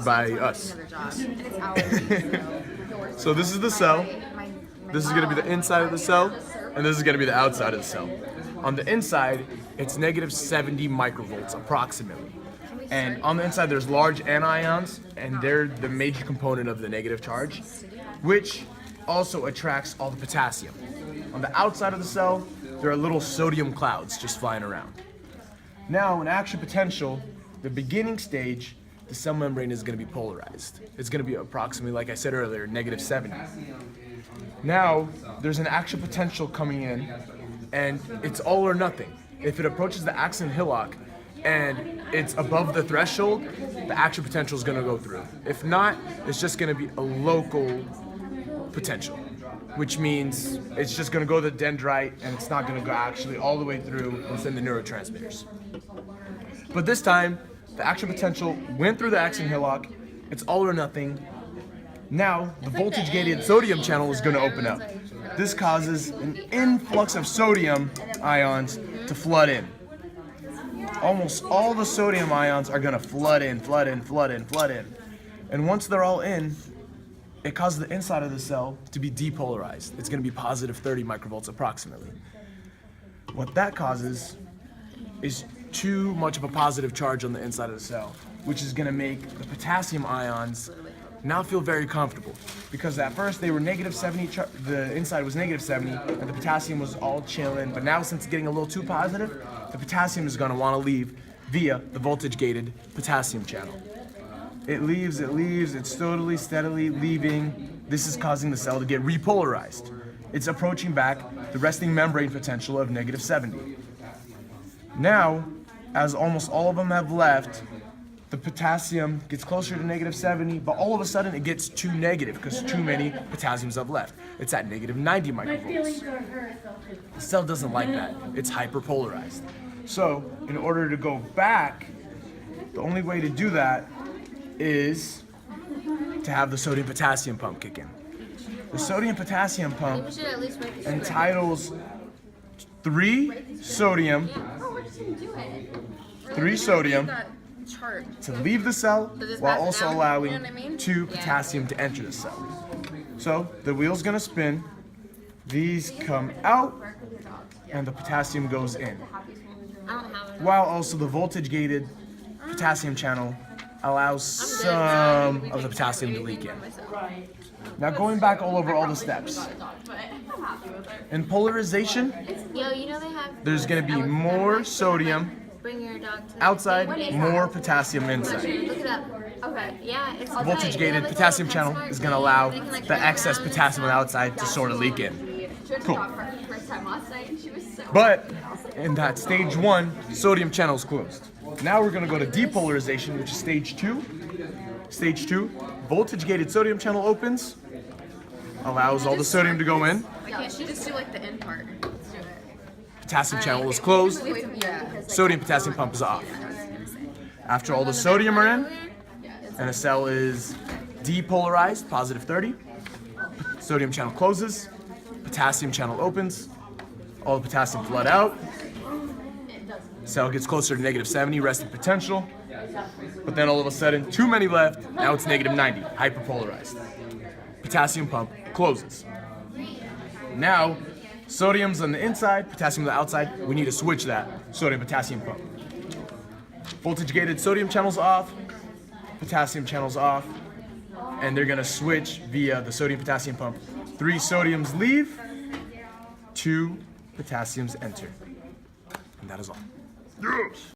by us. So this is the cell. This is going to be the inside of the cell, and this is going to be the outside of the cell. On the inside, it's negative 70 microvolts approximately. And on the inside, there's large anions, and they're the major component of the negative charge, which also attracts all the potassium. On the outside of the cell, there are little sodium clouds just flying around. Now, in action potential, the beginning stage, the cell membrane is going to be polarized. It's going to be approximately, like I said earlier, negative 70. Now, there's an action potential coming in, and it's all or nothing. If it approaches the axon hillock and it's above the threshold, the action potential is going to go through. If not, it's just going to be a local potential, which means it's just going to go to the dendrite and it's not going to go actually all the way through and send the neurotransmitters. But this time, the action potential went through the axon hillock. It's all or nothing. Now, the voltage-gated sodium channel is going to open up. This causes an influx of sodium ions to flood in. Almost all the sodium ions are going to flood in. And once they're all in, it causes the inside of the cell to be depolarized. It's going to be positive 30 microvolts approximately. What that causes is too much of a positive charge on the inside of the cell, which is going to make the potassium ions now feel very comfortable, because at first they were negative 70, the inside was negative 70, and the potassium was all chilling, but now since it's getting a little too positive, the potassium is going to want to leave via the voltage-gated potassium channel. It leaves, it's steadily leaving. This is causing the cell to get repolarized. It's approaching back the resting membrane potential of negative 70. Now, as almost all of them have left, the potassium gets closer to negative 70, but all of a sudden it gets too negative because too many potassiums have left. It's at negative 90 microvolts. The cell doesn't like that. It's hyperpolarized. So, in order to go back, the only way to do that is to have the sodium-potassium pump kick in. The sodium-potassium pump entitles 3 sodium to leave the cell while also allowing 2 potassium to enter the cell. So the wheel's gonna spin, these come out, and the potassium goes in. While also the voltage-gated potassium channel allows some of the potassium to leak in. Now going back all over all the steps. In polarization, there's gonna be more sodium outside, more potassium inside. The voltage-gated potassium channel is going to allow the excess potassium on the outside to sort of leak in. Cool. But in that stage 1, sodium channel is closed. Now we're going to go to depolarization, which is stage 2. Stage 2, voltage-gated sodium channel opens, allows all the sodium to go in. Can't you just do like the end part? Let's do it. Potassium channel is closed. Sodium potassium pump is off. After all the sodium are in, and the cell is depolarized, positive 30, sodium channel closes, potassium channel opens, all the potassium flood out, cell gets closer to negative 70, resting potential, but then all of a sudden, too many left, now it's negative 90, hyperpolarized. Potassium pump closes. Now, sodium's on the inside, potassium on the outside. We need to switch that sodium-potassium pump. Voltage-gated sodium channel's off, potassium channel's off, and they're gonna switch via the sodium-potassium pump. 3 sodiums leave, 2 potassiums enter. And that is all. Yes!